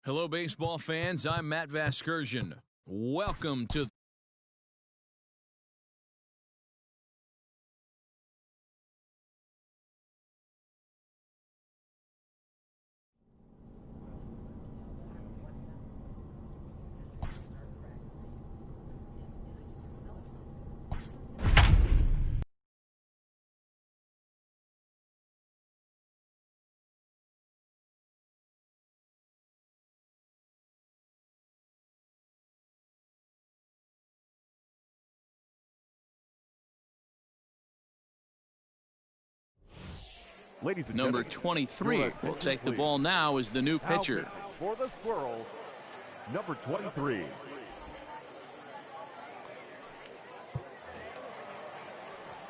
Hello, baseball fans. I'm Matt Vasgersian. Welcome to Ladies and number gentlemen, 23. Will take the ball now as the new pitcher. For the Squirrels, number 23.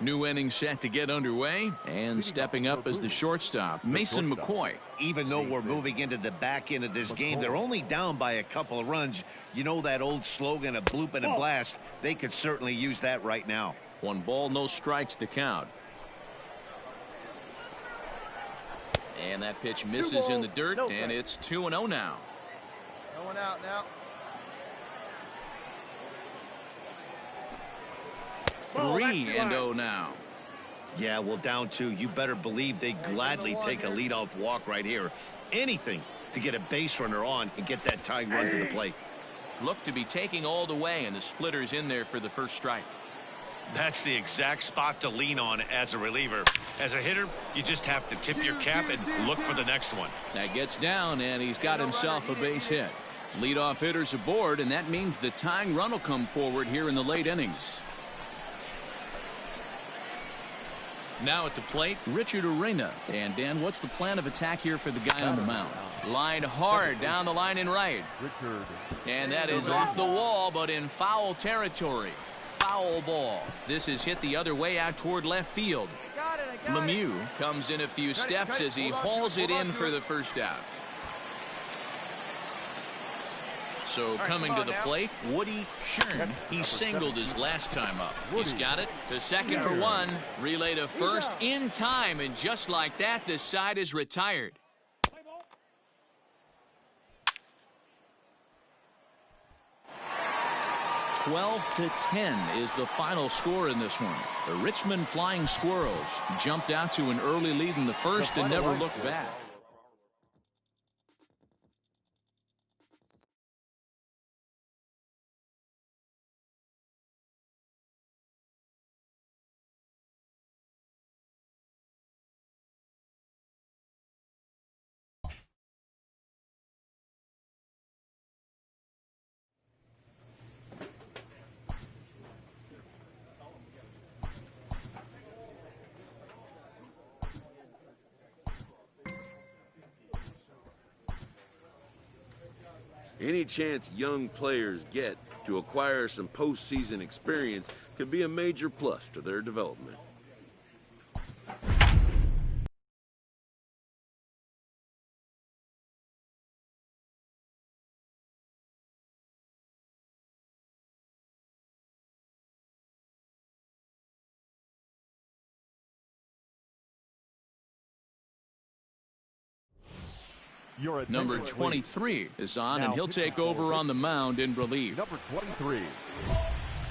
New inning set to get underway, and stepping up as the shortstop, Mason McCoy. Even though we're moving into the back end of this game, they're only down by a couple of runs. You know that old slogan, a bloop and a blast. They could certainly use that right now. 1 ball, no strikes the count. And that pitch misses in the dirt, and it's 2-0 now. No one out now. 3-0 now. Yeah, well, down 2. You better believe they gladly take a leadoff walk right here. Anything to get a base runner on and get that tying run to the plate. Look to be taking all the way, and the splitter's in there for the first strike. That's the exact spot to lean on as a reliever. As a hitter, you just have to tip your cap and look for the next one. That gets down, and he's got himself a base hit. Leadoff hitters aboard, and that means the tying run will come forward here in the late innings. Now at the plate, Richard Arena. And Dan, what's the plan of attack here for the guy on the mound? Line hard down the line in right. And that is off the wall, but in foul territory. Foul ball. This is hit the other way out toward left field. Lemieux comes in a few steps as he hauls it in for the first out. So coming to the plate, Woody Shern. He singled his last time up. He's got it to second for 1. Relay to first in time, and just like that, the side is retired. (12-10) is the final score in this one. The Richmond Flying Squirrels jumped out to an early lead in the first and never looked back. Any chance young players get to acquire some postseason experience could be a major plus to their development. Number 23 is on, and he'll take over on the mound in relief. Number 23.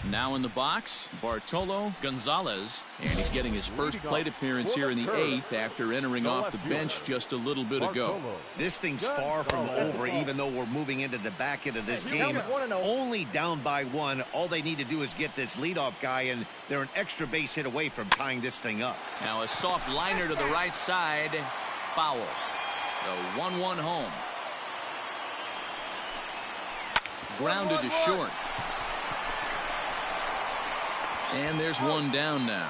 Now in the box, Bartolo Gonzalez, and he's getting his first plate appearance here in the 8th after entering off the bench just a little bit ago. This thing's far from over, even though we're moving into the back end of this game. Only down by 1. All they need to do is get this leadoff guy, and they're an extra base hit away from tying this thing up. Now a soft liner to the right side, foul. The 1-1 home. Grounded to short. And there's one down now.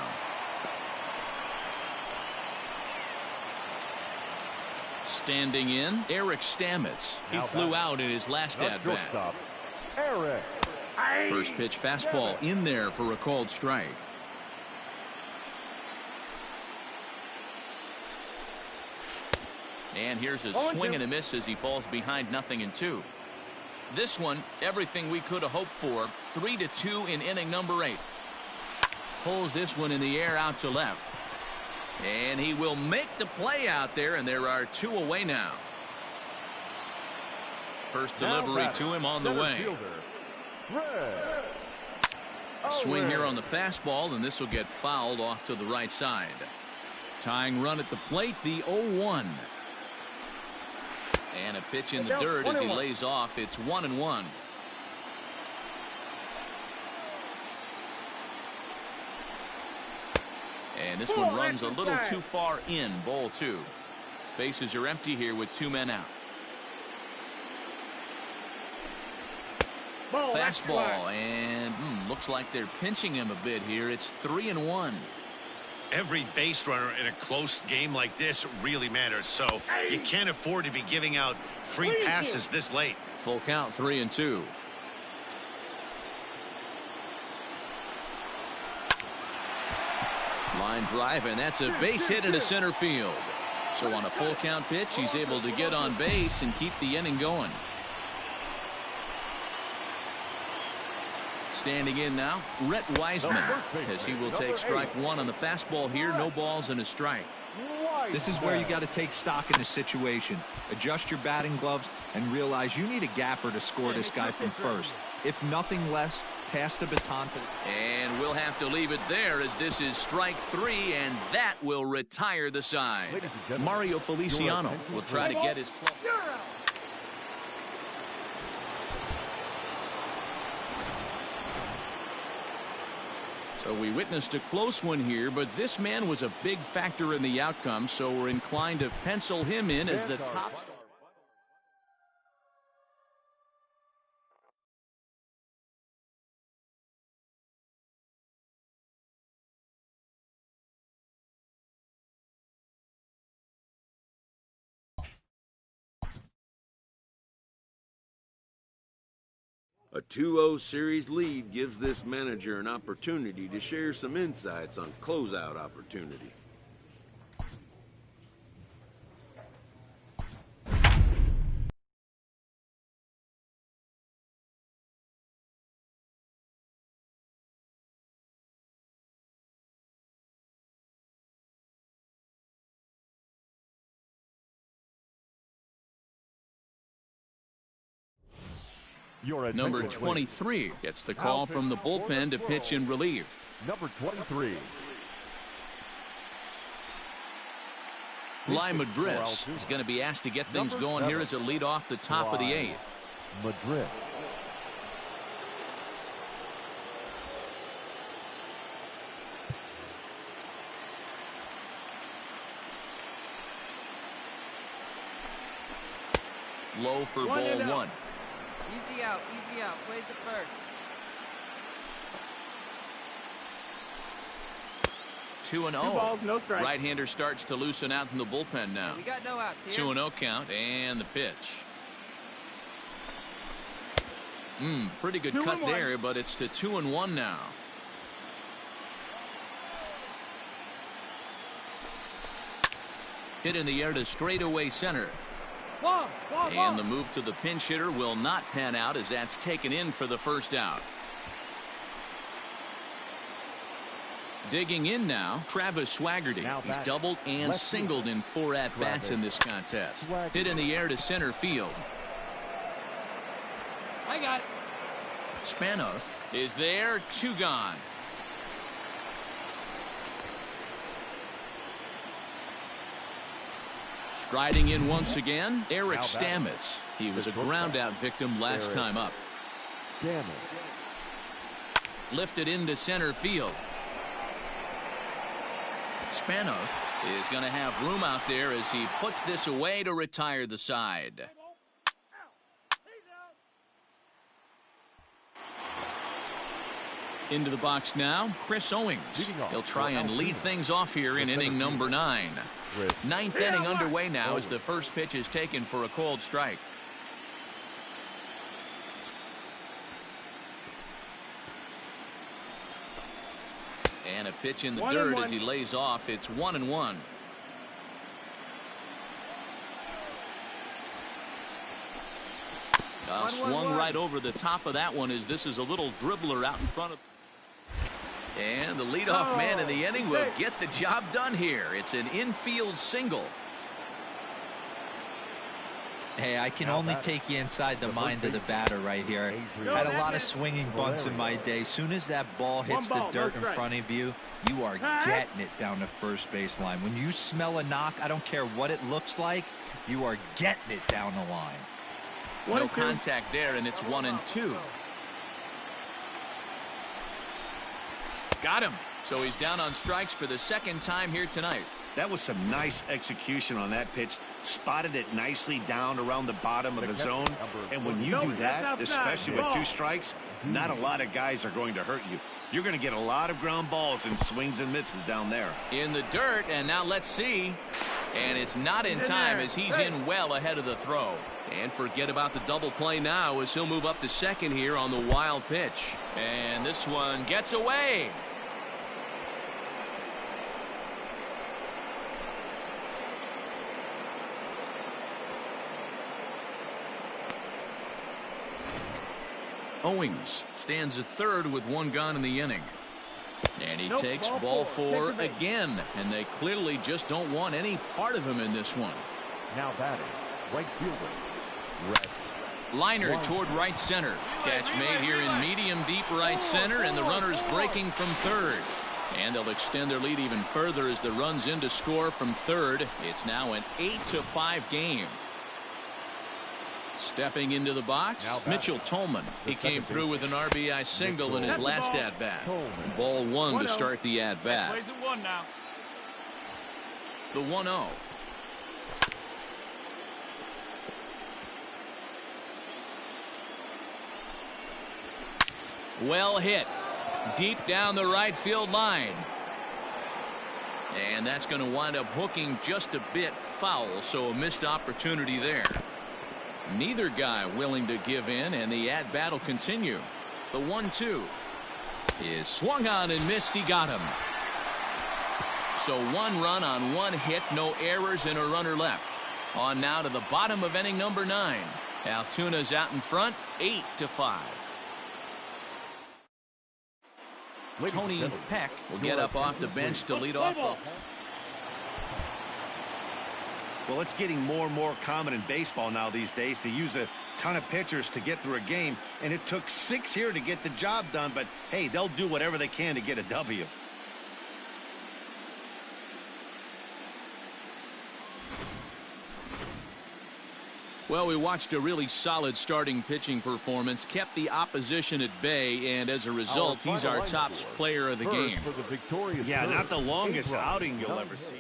Standing in, Eric Stamets. He flew out in his last at-bat. First pitch fastball in there for a called strike. And here's a swing and a miss as he falls behind 0-2. This one, everything we could have hoped for. 3-2 in inning number 8. Pulls this one in the air out to left. And he will make the play out there, and there are 2 away now. First delivery to him on the way. Swing here on the fastball, and this will get fouled off to the right side. Tying run at the plate, the 0-1. And a pitch in the dirt as he lays off. It's 1-1. And this one runs a little too far in. Ball 2. Bases are empty here with 2 men out. Fastball, and looks like they're pinching him a bit here. It's 3-1. Every base runner in a close game like this really matters, so you can't afford to be giving out free passes this late. Full count, 3-2. Line drive, and that's a base hit into center field. So on a full count pitch, he's able to get on base and keep the inning going. Standing in now, Rhett Wiseman, as he will take strike 1 on the fastball here. No balls and a strike. This is where you got to take stock in the situation. Adjust your batting gloves and realize you need a gapper to score this guy from first. If nothing less, pass the baton to... And we'll have to leave it there as this is strike 3, and that will retire the side. Mario Feliciano will try to get his club. So we witnessed a close one here, but this man was a big factor in the outcome, so we're inclined to pencil him in as the top star. A 2-0 series lead gives this manager an opportunity to share some insights on closeout opportunity. Number 23 gets the call from the bullpen to pitch in relief. Number 23. Lai Madris is going to be asked to get things going here as a lead off the top of the 8th. Madrid. Low for ball 1. Easy out, plays it first. 2-0. Right-hander starts to loosen out in the bullpen now. We got no outs here. 2-0 count, and the pitch. Pretty good cut there, but it's to 2-1 now. Hit in the air to straightaway center. And the move to the pinch hitter will not pan out as that's taken in for the first out. Digging in now, Travis Swaggerty. He's doubled and singled in 4 at-bats in this contest. Hit in the air to center field. I got it. Spanos is there, 2 gone. Striding in once again, Eric Stamets. He was a ground-out victim last time up. Lifted into center field. Spanos is going to have room out there as he puts this away to retire the side. Into the box now, Chris Owings. He'll try and lead things off here in inning number 9. 9th inning underway now as the first pitch is taken for a called strike. And a pitch in the dirt as he lays off. It's 1-1. Swung right over the top of that one as this is a little dribbler out in front of. And the leadoff man in the inning will get the job done here. It's an infield single. Hey, I can only take you inside the mind of the batter right here. Had a lot of swinging bunts in my day. Soon as that ball hits the dirt in front of you, you are getting it down the first base line. When you smell a knock, I don't care what it looks like, you are getting it down the line. No contact there, and it's 1-2. Got him. So he's down on strikes for the second time here tonight. That was some nice execution on that pitch. Spotted it nicely down around the bottom of the zone. And when you do that, especially with 2 strikes, not a lot of guys are going to hurt you. You're going to get a lot of ground balls and swings and misses down there. In the dirt, and now let's see. And it's not in time as he's in well ahead of the throw. And forget about the double play now as he'll move up to second here on the wild pitch. And this one gets away. Owings stands at third with 1 gone in the inning. And he takes ball 4 again. And they clearly just don't want any part of him in this one. Now batting, right fielder, Red. Liner toward right center. Catch made here in medium deep right center, and the runner's breaking from third. And they'll extend their lead even further as the run's in to score from third. It's now an 8-5 game. Stepping into the box, Mitchell Tolman. He came through with an RBI single in his last at-bat. Ball 1 to start the at-bat. The 1-0. Well hit. Deep down the right field line. And that's going to wind up hooking just a bit foul, so a missed opportunity there. Neither guy willing to give in, and the at-bat will continue. The 1-2 is swung on and missed. He got him. So 1 run on 1 hit, no errors, and a runner left. On now to the bottom of inning number 9. Altuna's out in front, 8-5. Tony Peck will get up off the bench to lead off the. Well, it's getting more and more common in baseball now these days to use a ton of pitchers to get through a game, and it took 6 here to get the job done, but hey, they'll do whatever they can to get a W. Well, we watched a really solid starting pitching performance, kept the opposition at bay, and as a result, he's our top player of the game. Yeah, not the longest outing you'll ever see.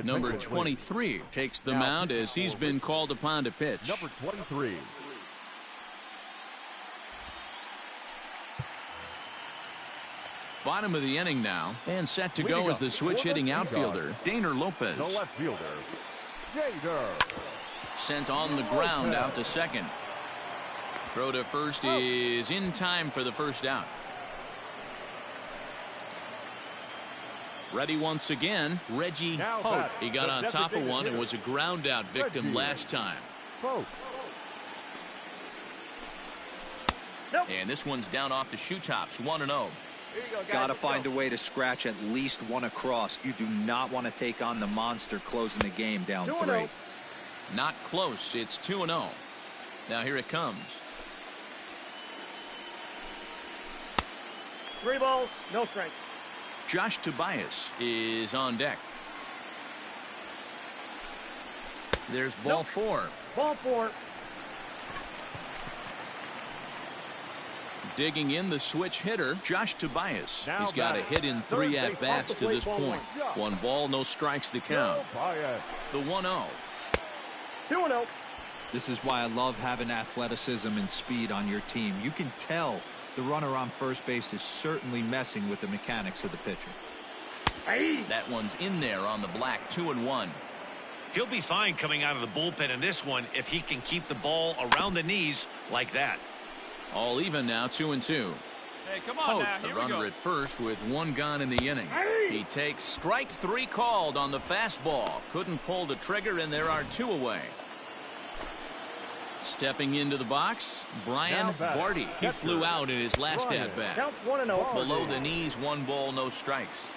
Number 23 takes the mound as he's been called upon to pitch. Number 23. Bottom of the inning now, and set to go as the switch-hitting outfielder, Daner Lopez. The left fielder, Daner. Sent on the ground out to second. Throw to first is in time for the first out. Ready once again, Reggie Hope. He got on top of one and was a ground out victim last time. And this one's down off the shoe tops, 1-0. Got to find a way to scratch at least one across. You do not want to take on the monster closing the game down 3. Not close. It's 2-0. Now here it comes. 3 balls, no strike. Josh Tobias is on deck. There's ball 4. Ball 4. Digging in the switch hitter, Josh Tobias. He's got a hit in 3 at-bats to this point. 1 ball, no strikes to count. The 1-0. 2-0. This is why I love having athleticism and speed on your team. You can tell the runner on first base is certainly messing with the mechanics of the pitcher. That one's in there on the black. 2-1. He'll be fine coming out of the bullpen in this one if he can keep the ball around the knees like that. All even now, 2-2. Hey, come on now. The Here we runner go. at first with 1 gone in the inning. He takes strike 3 called on the fastball. Couldn't pull the trigger, and there are 2 away. Stepping into the box, Brian Barty. He flew out in his last at-bat. Count 1-0. Below the knees, 1 ball, no strikes.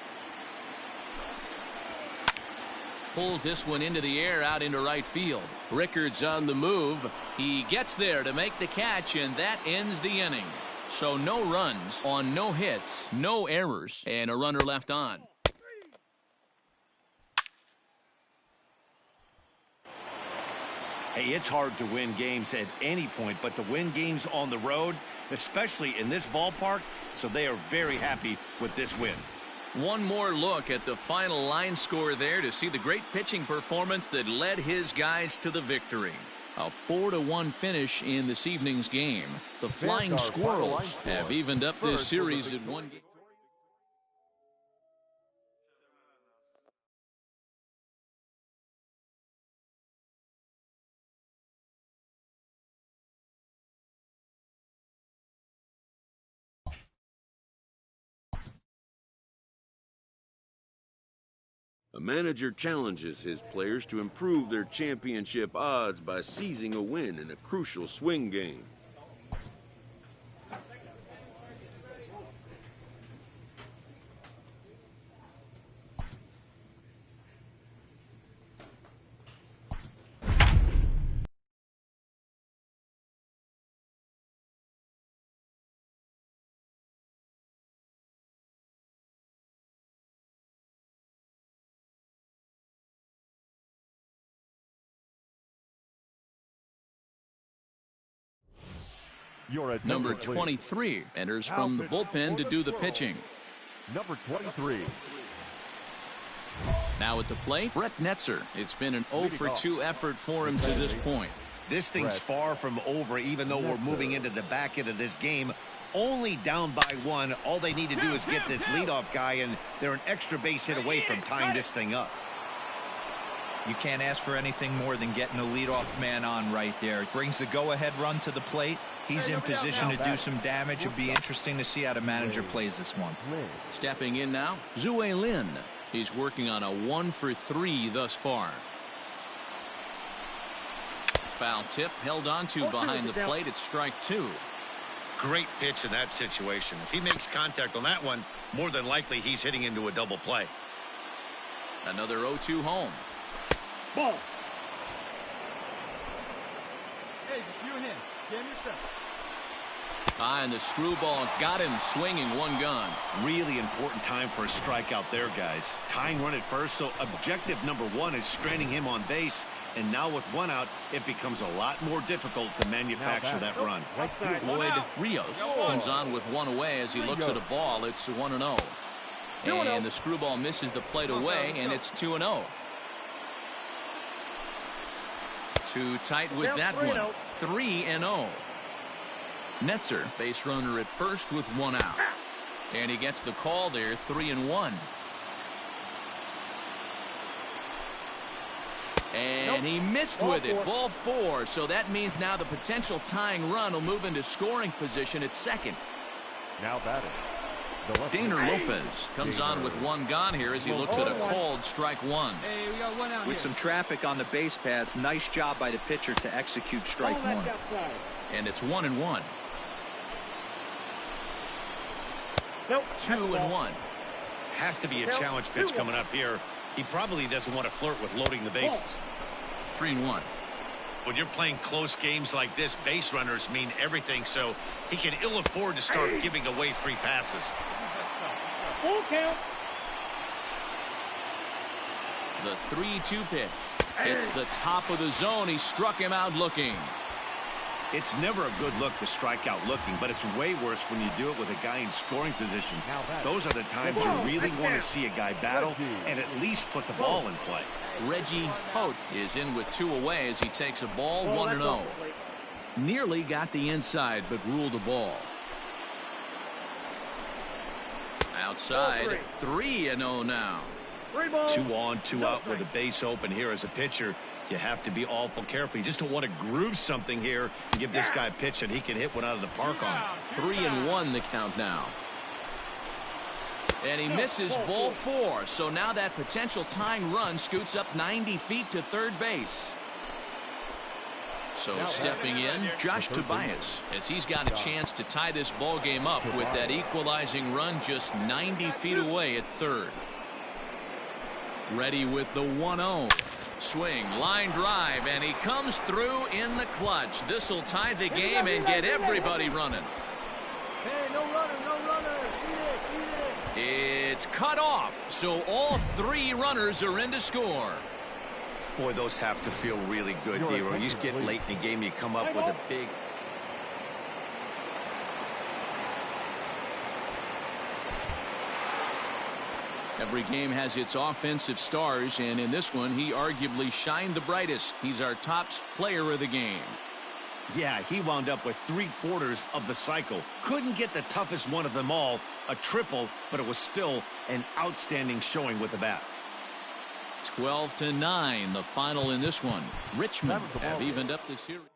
Pulls this one into the air out into right field. Rickard's on the move. He gets there to make the catch, and that ends the inning. So no runs on no hits, no errors, and a runner left on. Hey, it's hard to win games at any point, but to win games on the road, especially in this ballpark, so they are very happy with this win. One more look at the final line score there to see the great pitching performance that led his guys to the victory. A 4-1 finish in this evening's game. The Flying Squirrels have evened up this series at 1 game. A manager challenges his players to improve their championship odds by seizing a win in a crucial swing game. Number 23 enters from the bullpen to do the pitching. Number 23. Now at the plate, Brett Netzer. It's been an 0-for-2 effort for him to this point. This thing's far from over, even though we're moving into the back end of this game. Only down by 1. All they need to do is get this leadoff guy, and they're an extra base hit away from tying this thing up. You can't ask for anything more than getting a leadoff man on right there. It brings the go-ahead run to the plate. He's in position to do some damage. It'll be interesting to see how the manager plays this one. Stepping in now, Zue Lin. He's working on a 1-for-3 thus far. Foul tip held onto behind the plate at strike 2. Great pitch in that situation. If he makes contact on that one, more than likely he's hitting into a double play. Another 0-2 home. Ball. Hey, just you and him. Game yourself. And the screwball got him swinging, 1 gone. Really important time for a strikeout there, guys. Tying run at first, so objective number 1 is straining him on base. And now with 1 out, it becomes a lot more difficult to manufacture that run. Floyd Rios comes on with 1 away as he looks at a ball. It's 1-0. And the screwball misses the plate away, and it's 2-0. Too tight with that one. 3-0. Netzer, base runner at first with 1 out. And he gets the call there, 3-1. And he missed with it. Ball 4. So that means now the potential tying run will move into scoring position at second. Now batting. Daner Lopez comes on with 1 gone here as he looks at a called strike 1. Hey, we got 1 out With some traffic on the base paths, nice job by the pitcher to execute strike 1. And it's 1-1. 2-1. Has to be a challenge pitch coming up here. He probably doesn't want to flirt with loading the bases. 3-1. When you're playing close games like this, base runners mean everything, so he can ill afford to start giving away free passes. Full count. The 3-2 pitch. It's the top of the zone. He struck him out looking. It's never a good look to strike out looking, but it's way worse when you do it with a guy in scoring position. Those are the times you really want to see a guy battle and at least put the ball in play. Reggie Holt is in with 2 away as he takes a ball 1-0. Nearly got the inside, but ruled a ball. Outside, 3-0 now. 2 on, 2 out with a base open here as a pitcher. You have to be awful careful. You just don't want to groove something here and give this guy a pitch that he can hit one out of the park on. 3-1 the count now. And he misses ball 4. So now that potential tying run scoots up 90 feet to third base. So stepping in, Josh Tobias, as he's got a chance to tie this ball game up with that equalizing run just 90 feet away at third. Ready with the 1-0. Swing, line drive, and he comes through in the clutch. This will tie the game and get everybody running. Hey, no runner, no runner. Eat it, eat it. It's cut off, so all 3 runners are in to score. Boy, those have to feel really good, D-Roy. You get late in the game, you come up with a big... Every game has its offensive stars, and in this one, he arguably shined the brightest. He's our top player of the game. Yeah, he wound up with 3/4 of the cycle. Couldn't get the toughest one of them all, a triple, but it was still an outstanding showing with the bat. 12-9, the final in this one. Richmond have evened up the series.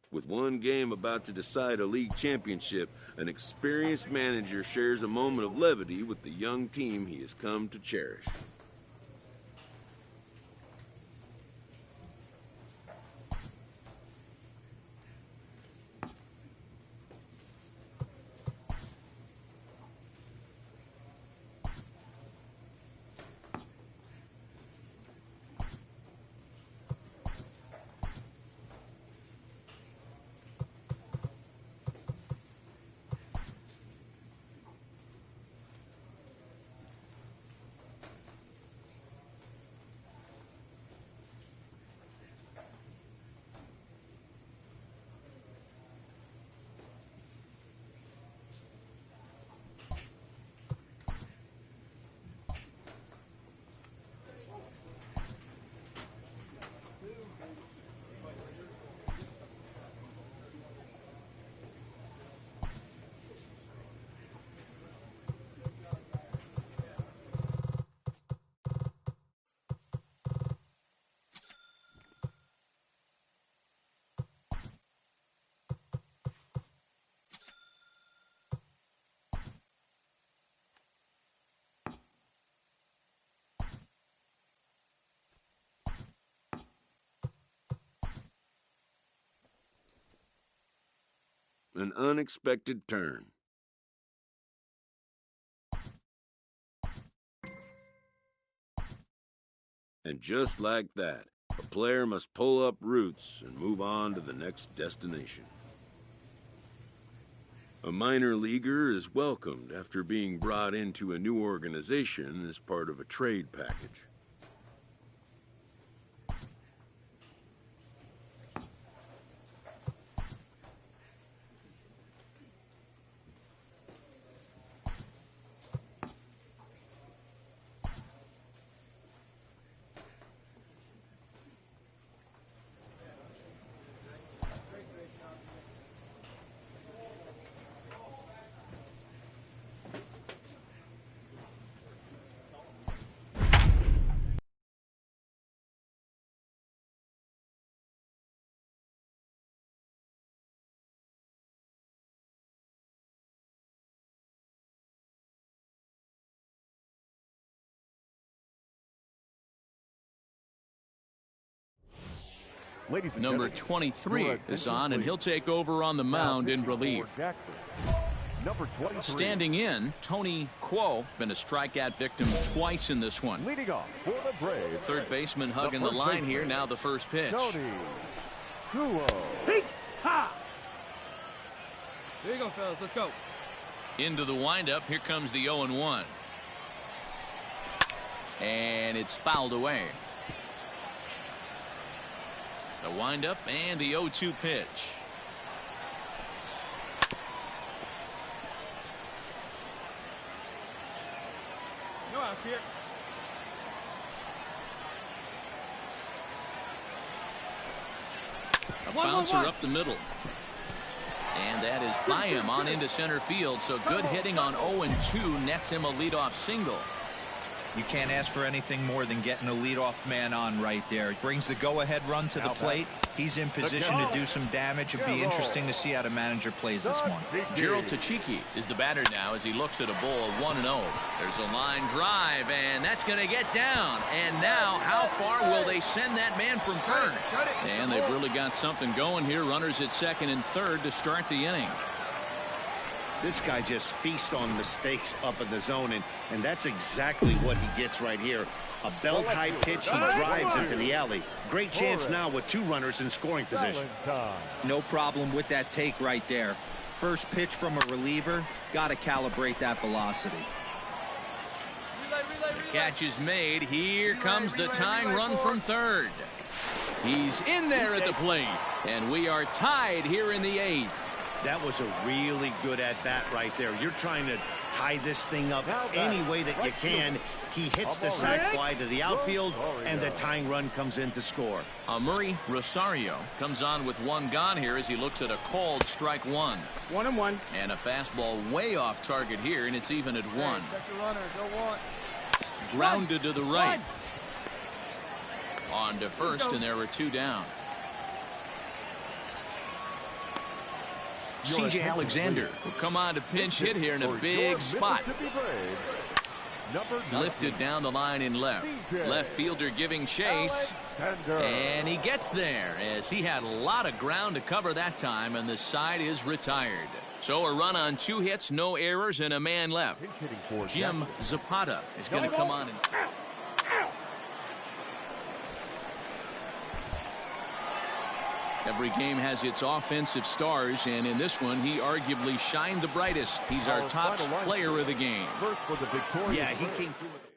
With one game about to decide a league championship, an experienced manager shares a moment of levity with the young team he has come to cherish. An unexpected turn. And just like that, a player must pull up roots and move on to the next destination. A minor leaguer is welcomed after being brought into a new organization as part of a trade package. Number 23 is on, and he'll take over on the mound in relief. Number 23. Standing in, Tony Kuo, been a strikeout victim twice in this one. Leading off for the Braves. Third baseman hugging the line here. Now the first pitch. Tony Kuo. Here you go, fellas. Let's go. Into the windup. Here comes the 0-1. And it's fouled away. The windup and the 0-2 pitch. No outs here. A bouncer up the middle. And that is by him on into center field. So good hitting on 0-2 nets him a leadoff single. You can't ask for anything more than getting a leadoff man on right there. Brings the go-ahead run to the plate. He's in position to do some damage. It'd be interesting to see how the manager plays this one. Gerald Tachiki is the batter now as he looks at a ball of 1-0. There's a line drive, and that's going to get down. And now, how far will they send that man from first? And they've really got something going here. Runners at second and third to start the inning. This guy just feasts on mistakes up in the zone, and that's exactly what he gets right here. A belt-high pitch, he drives into the alley. Great chance now with 2 runners in scoring position. No problem with that take right there. First pitch from a reliever, got to calibrate that velocity. The catch is made. Here comes the tying run from third. He's in there at the plate, and we are tied here in the 8th. That was a really good at-bat right there. You're trying to tie this thing up any way that you can. He hits the sac fly to the outfield, and the tying run comes in to score. Murray Rosario comes on with 1 gone here as he looks at a called strike 1. 1-1. And a fastball way off target here, and it's even at 1. Check your runners. 0-1. Grounded to the right. On to first, and there are 2 down. C.J. Alexander will come on to pinch hit here in a big spot. Lifted down the line in left. Left fielder giving chase. And he gets there as he had a lot of ground to cover that time, and the side is retired. So a run on 2 hits, no errors, and a man left. Jim Zapata is going to come on and... Every game has its offensive stars, and in this one, he arguably shined the brightest. He's our top player of the game. First for the victorious Yeah, he came through with it.